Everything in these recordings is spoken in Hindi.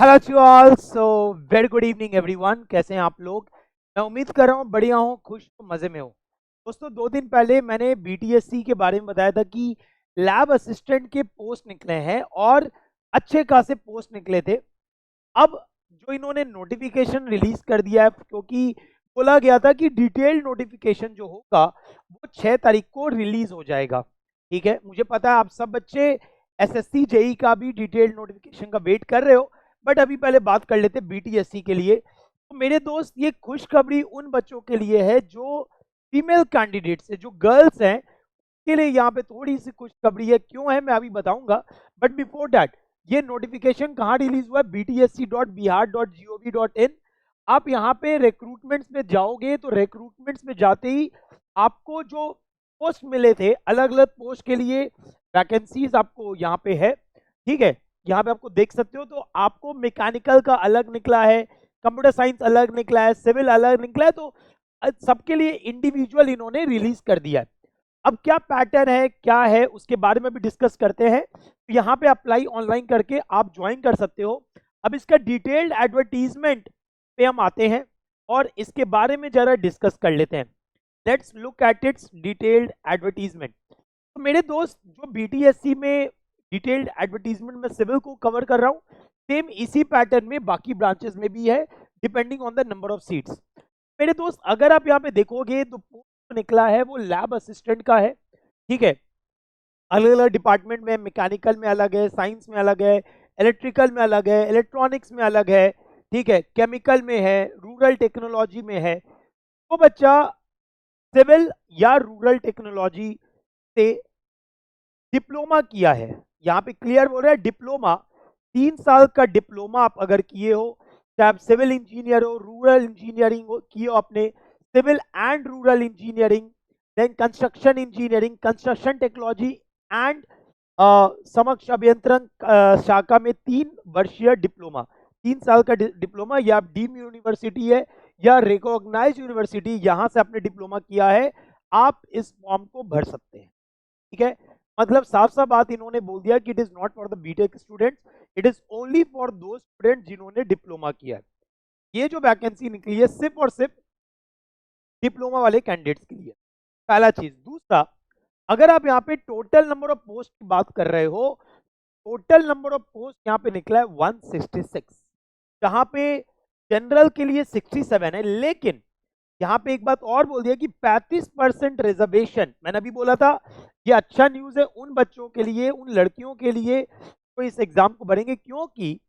Hello to all. So very good evening everyone. कैसे हैं आप लोग? मैं उम्मीद कर रहा हूँ बढ़िया हूँ, खुश हूँ, मज़े में हो। दोस्तों 2 दिन पहले मैंने बीटीएससी के बारे में बताया था कि लैब असिस्टेंट के पोस्ट निकले हैं और अच्छे खासे पोस्ट निकले थे। अब जो इन्होंने नोटिफिकेशन रिलीज कर दिया है, क्योंकि बोला गया था कि डिटेल्ड नोटिफिकेशन जो होगा वो 6 तारीख को रिलीज हो जाएगा। ठीक है, मुझे पता है आप सब बच्चे एसएससी जेई का भी डिटेल्ड नोटिफिकेशन का वेट कर रहे हो, बट अभी पहले बात कर लेते बीटीएससी के लिए। तो मेरे दोस्त, ये खुशखबरी उन बच्चों के लिए है जो फीमेल कैंडिडेट्स है, जो गर्ल्स हैं, के लिए यहाँ पे थोड़ी सी खुशखबरी है। क्यों है मैं अभी बताऊंगा, बट बिफोर दैट ये नोटिफिकेशन कहाँ रिलीज हुआ है? btsc.bihar.gov.in। आप यहाँ पे रिक्रूटमेंट्स में जाओगे तो रिक्रूटमेंट्स में जाते ही आपको जो पोस्ट मिले थे, अलग अलग पोस्ट के लिए वैकेंसीज आपको यहाँ पे है। ठीक है, यहाँ पे आपको देख सकते हो। तो आपको मैकेनिकल का अलग निकला है, कंप्यूटर साइंस अलग निकला है, सिविल अलग निकला है। तो सबके लिए इंडिविजुअल इन्होंने रिलीज कर दिया है। अब क्या पैटर्न है, क्या है, उसके बारे में भी डिस्कस करते हैं। तो यहाँ पे अप्लाई ऑनलाइन करके आप ज्वाइन कर सकते हो। अब इसका डिटेल्ड एडवर्टीजमेंट पे हम आते हैं और इसके बारे में जरा डिस्कस कर लेते हैं। Let's look at its detailed advertisement. तो मेरे दोस्त, जो बीटीएससी में डिटेल्ड एडवर्टीजमेंट में सिविल को कवर कर रहा हूँ, सेम इसी पैटर्न में बाकी ब्रांचेस में भी है, depending on the number of seats. मेरे दोस्त, अगर आप यहाँ पे देखोगे तो पोस्ट निकला है वो लैब असिस्टेंट का है। ठीक है, अलग अलग डिपार्टमेंट में, मैकेनिकल में अलग है, साइंस में अलग है, इलेक्ट्रिकल में अलग है, इलेक्ट्रॉनिक्स में अलग है, ठीक है, केमिकल में है, रूरल टेक्नोलॉजी में है। वो बच्चा सिविल या रूरल टेक्नोलॉजी से डिप्लोमा किया है, यहाँ पे क्लियर बोल रहा है डिप्लोमा, 3 साल का डिप्लोमा आप अगर किए हो, चाहे आप सिविल इंजीनियर हो, रूरल इंजीनियरिंग हो किए हो आपने, civil and rural engineering, then construction engineering, construction technology and समक्ष अभियंत्रण शाखा में 3 वर्षीय डिप्लोमा, 3 साल का डिप्लोमा, या डीम यूनिवर्सिटी है या रिकॉग्नाइज यूनिवर्सिटी, यहां से आपने डिप्लोमा किया है, आप इस फॉर्म को भर सकते हैं। ठीक है, मतलब साफ साफ बात इन्होंने बोल दिया कि it is not for the BTech students, it is only for those student जिन्होंने डिप्लोमा किया है। ये जो वैकेंसी निकली है सिर्फ और सिर्फ डिप्लोमा वाले कैंडिडेट्स के लिए, पहला चीज। दूसरा, अगर आप यहाँ पे टोटल नंबर ऑफ पोस्ट की बात कर रहे हो, टोटल नंबर ऑफ पोस्ट यहाँ पे निकला है 166, जहां पे जनरल के लिए 67 है। लेकिन यहाँ पे एक बात और बोल दिया कि 35% रिजर्वेशन, मैंने अभी बोला था ये अच्छा न्यूज है उन बच्चों के लिए, उन लड़कियों के लिए तो इस एग्जाम को भरेंगे, क्योंकि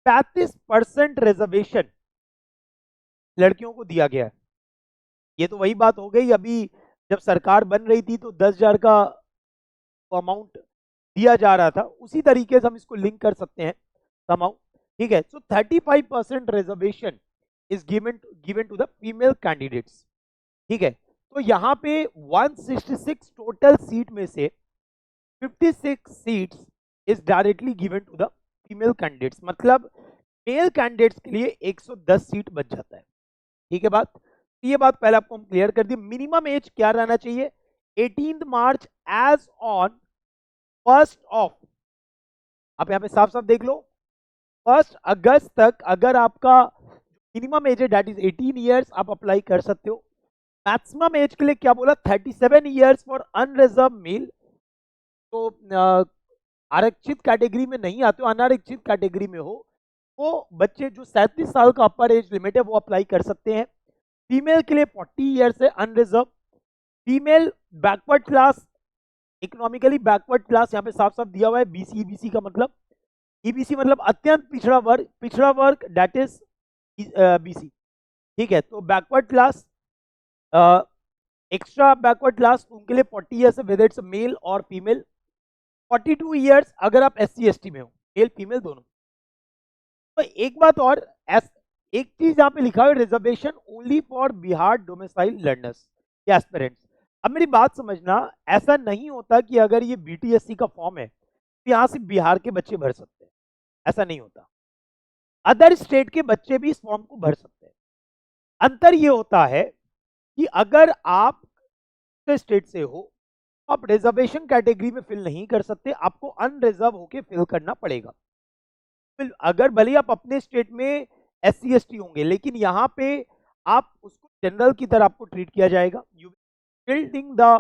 35% रिजर्वेशन लड़कियों को दिया गया है। ये तो वही बात हो गई, अभी जब सरकार बन रही थी तो 10,000 का अमाउंट दिया जा रहा था, उसी तरीके से हम इसको लिंक कर सकते हैं अमाउंट। ठीक है, so 35% reservation is given to the female candidates. ठीक है, तो यहाँ पे 166 टोटल सीट में से 56 seats is directly given to the female candidates, मतलब मेल कैंडिडेट्स के लिए 110 सीट बच जाता है। ठीक है बात, ये बात पहले आपको हम क्लियर कर दी। मिनिमम एज क्या रहना चाहिए? 18 मार्च एज ऑन 1 ऑफ, आप यहाँ पे साफ साफ देख लो, 1 अगस्त तक अगर आपका मिनिमम एज है दैट इज 18 ईयर्स, आप अप्लाई कर सकते हो। मैक्सिमम एज के लिए क्या बोला? 37 ईयर्स फॉर अनरिजर्व मेल। तो आरक्षित कैटेगरी में नहीं आते हो, अनारक्षित कैटेगरी में हो, वो बच्चे जो 37 साल का अपर एज लिमिट है वो अप्लाई कर सकते हैं। फीमेल के लिए 40 ईयर्स है unreserved. Female backward class, economically backward class, यहाँ पे साफ साफ दिया हुआ है बीसी। ईबीसी का मतलब, ईबीसी मतलब अत्यंत पिछड़ा वर्ग दैट इज बीसी। ठीक है, तो backward class, extra backward class, उनके लिए 40 ईयर्स है वेदर इट्स मेल और फीमेल। 42 ईयर्स अगर आप एससी एसटी में हो, मेल फीमेल दोनों। तो एक बात और, एक चीज यहाँ पे लिखा है, reservation only for Bihar domicile learners या एस्पिरेंट्स। अब मेरी बात समझना, ऐसा नहीं होता कि अगर ये बीटीएससी का फॉर्म है तो यहाँ से बिहार के बच्चे भर सकते हैं, ऐसा नहीं होता। अदर स्टेट के बच्चे भी इस फॉर्म को भर सकते हैं। अंतर ये होता है कि अगर आप स्टेट से हो, आप रिजर्वेशन कैटेगरी में फिल नहीं कर सकते, आपको अनरिजर्व होके फिल करना पड़ेगा। अगर भले आप अपने स्टेट में SC ST होंगे, लेकिन यहाँ पे आप उसको जनरल की तरह आपको ट्रीट किया जाएगा। You filling the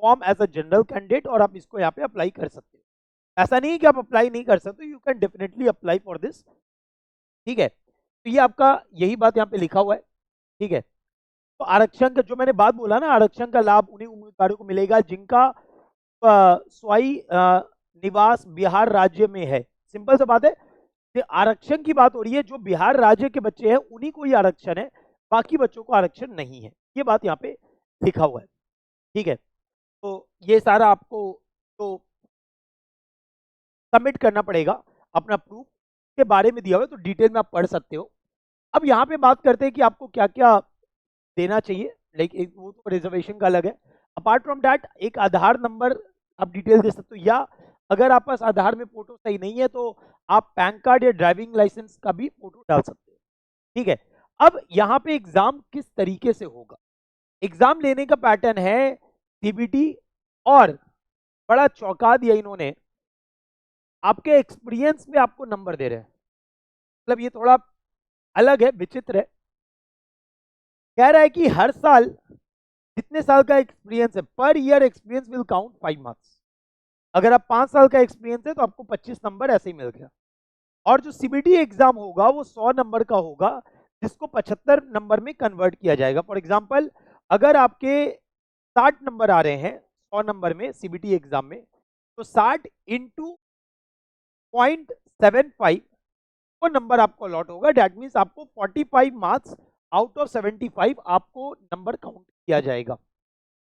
form as a general candidate, और आप इसको यहाँ पे अप्लाई कर सकते हो। ऐसा नहीं है कि आप अप्लाई नहीं कर सकते, you can definitely apply for this. ठीक है, तो ये आपका यही बात यहाँ पे लिखा हुआ है। ठीक है, तो आरक्षण का जो मैंने बात बोला ना, आरक्षण का लाभ उन्हीं उम्मीदवारों को मिलेगा जिनका स्वाई निवास बिहार राज्य में है। सिंपल सा बात है, आरक्षण की बात हो रही है, जो बिहार राज्य के बच्चे हैं उन्हीं को ही आरक्षण है, बाकी बच्चों को आरक्षण नहीं है। ये बात यहाँ पे लिखा हुआ है। ठीक है, तो ये सारा आपको तो सबमिट करना पड़ेगा अपना प्रूफ के बारे में दिया हुआ है, तो डिटेल में आप पढ़ सकते हो। अब यहाँ पे बात करते हैं कि आपको क्या क्या देना चाहिए, लाइक एक वो तो रिजर्वेशन का अलग है। अपार्ट फ्रॉम दैट एक आधार नंबर आप डिटेल दे सकते हो, या अगर आप पास आधार में फोटो सही नहीं है तो आप पैन कार्ड या ड्राइविंग लाइसेंस का भी फोटो डाल सकते हो। ठीक है, अब यहाँ पे एग्जाम किस तरीके से होगा, एग्जाम लेने का पैटर्न है CBT, और बड़ा चौंका दिया इन्होंने, आपके एक्सपीरियंस में आपको नंबर दे रहे हैं। मतलब ये थोड़ा अलग है, विचित्र है। कह रहा है कि हर साल जितने साल का एक्सपीरियंस है, per year experience will count 5 marks. अगर आप 5 साल का एक्सपीरियंस है तो आपको 25 नंबर ऐसे ही मिल गया। और जो CBT एग्जाम होगा वो 100 नंबर का होगा, जिसको 75 नंबर में कन्वर्ट किया जाएगा। फॉर एग्जाम्पल, अगर आपके 60 नंबर आ रहे हैं 100 नंबर में CBT एग्जाम में, तो 60 इंटू 0.75 वो नंबर आपको अलॉट होगा। डेट मीन्स आपको 45 मार्क्स आउट ऑफ 75 आपको नंबर काउंट किया जाएगा।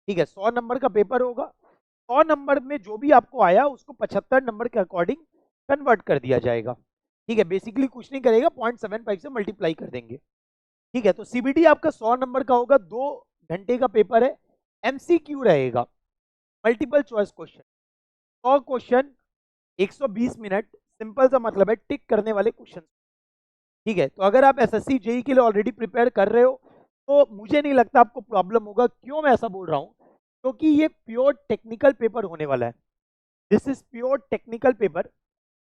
ठीक है, 100 नंबर का पेपर होगा, 100 नंबर में जो भी आपको आया उसको 75 नंबर के अकॉर्डिंग कन्वर्ट कर दिया जाएगा। ठीक है, बेसिकली कुछ नहीं करेगा, 0.75 से मल्टीप्लाई कर देंगे। ठीक है, तो CBT आपका 100 नंबर का होगा, 2 घंटे का पेपर है, MCQ रहेगा, multiple choice question, 100 question 120 minute, simple सा मतलब है टिक करने वाले क्वेश्चन। ठीक है, तो अगर आप SSC JEE के लिए ऑलरेडी प्रिपेयर कर रहे हो तो मुझे नहीं लगता आपको प्रॉब्लम होगा। क्यों मैं ऐसा बोल रहा हूँ, क्योंकि ये प्योर टेक्निकल पेपर होने वाला है, this is pure technical paper.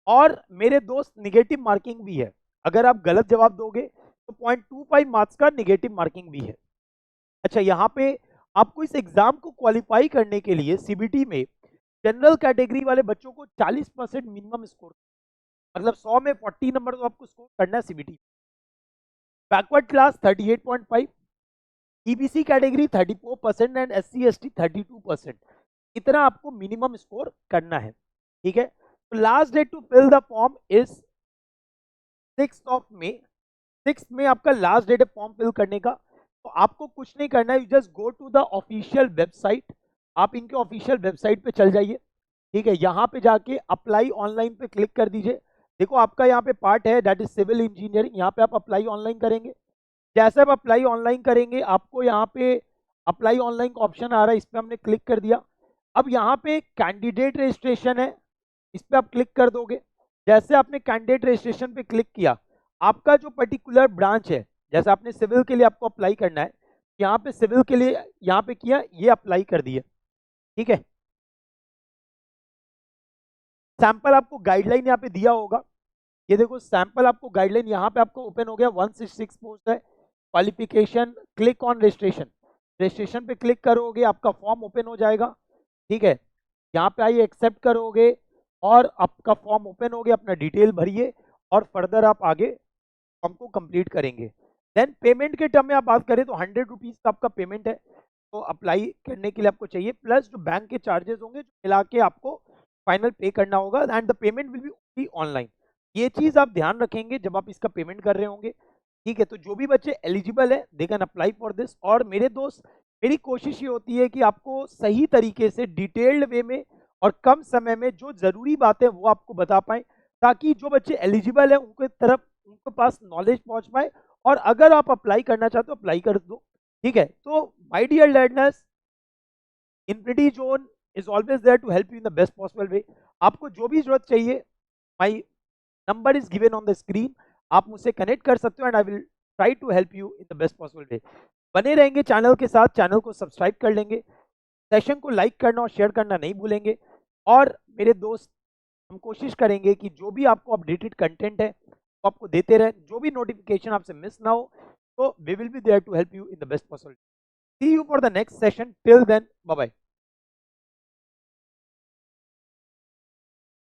और मेरे दोस्त निगेटिव मार्किंग भी है, अगर आप गलत जवाब दोगे तो 0.25 मार्क्स का निगेटिव मार्किंग भी है। अच्छा, यहाँ पे आपको इस एग्जाम को क्वालिफाई करने के लिए CBT में जनरल कैटेगरी वाले बच्चों को 40% मिनिमम स्कोर, मतलब 100 में 40 नंबर तो आपको स्कोर करना है CBT। Backward class 38.5, EBC category 34% and SC ST 32%, इतना आपको मिनिमम स्कोर करना है। ठीक है, तो last date to fill the form is 6 May. 6 में आपका लास्ट डेट है फॉर्म फिल करने का। तो आपको कुछ नहीं करना है, you just go to the official website, आप इनके ऑफिशियल वेबसाइट पे चल जाइए। ठीक है, यहाँ पे जाके अप्लाई ऑनलाइन पे क्लिक कर दीजिए। देखो आपका यहाँ पे पार्ट है दैट इज सिविल इंजीनियरिंग, यहाँ पे आप अप्लाई ऑनलाइन करेंगे। जैसे आप अप्लाई ऑनलाइन करेंगे आपको यहाँ पे अप्लाई ऑनलाइन का ऑप्शन आ रहा है, इस पर हमने क्लिक कर दिया। अब यहाँ पे कैंडिडेट रजिस्ट्रेशन है, इस पर आप क्लिक कर दोगे। जैसे आपने कैंडिडेट रजिस्ट्रेशन पे क्लिक किया, आपका जो पर्टिकुलर ब्रांच है, जैसे आपने सिविल के लिए आपको अप्लाई करना है, यहाँ पे सिविल के लिए यहाँ पे किया, ये अप्लाई कर दिए। ठीक है, सैंपल आपको गाइडलाइन यहाँ पे दिया होगा, ये देखो सैंपल आपको गाइडलाइन यहाँ पे आपको ओपन हो गया। 166 पोस्ट है, qualification, click on registration, registration पे क्लिक करोगे आपका फॉर्म ओपन हो जाएगा। ठीक है, यहाँ पे आइए एक्सेप्ट करोगे और आपका फॉर्म ओपन हो गया, अपना डिटेल भरिए और फर्दर आप आगे फॉर्म को कंप्लीट करेंगे। देन पेमेंट के टर्म में आप बात करें तो 100 रुपीज़ का आपका पेमेंट है, तो अप्लाई करने के लिए आपको चाहिए, प्लस जो बैंक के चार्जेस होंगे जो मिला के आपको फाइनल पे करना होगा, and the payment will be only online. ये चीज़ आप ध्यान रखेंगे जब आप इसका पेमेंट कर रहे होंगे। ठीक है, तो जो भी बच्चे एलिजिबल है they can apply for this. और मेरे दोस्त, मेरी कोशिश ये होती है कि आपको सही तरीके से डिटेल्ड वे में और कम समय में जो ज़रूरी बातें वो आपको बता पाएं, ताकि जो बच्चे एलिजिबल है उनके तरफ उनके पास नॉलेज पहुंच पाए, और अगर आप अप्लाई करना चाहते हो अप्लाई कर दो। ठीक है, तो my dear learners, infinity zone is always there to help you in the best possible way. आपको जो भी जरूरत चाहिए, my number is given on the screen, आप मुझसे कनेक्ट कर सकते हो and I will try to help you in the best possible way. बने रहेंगे चैनल के साथ, चैनल को सब्सक्राइब कर लेंगे, सेशन को लाइक करना और शेयर करना नहीं भूलेंगे। और मेरे दोस्त, हम कोशिश करेंगे कि जो भी आपको अपडेटेड कंटेंट है वो आपको देते रहे, जो भी नोटिफिकेशन आपसे मिस ना हो, तो we will be there to help you in the best possible. See you for the next session, till then bye bye.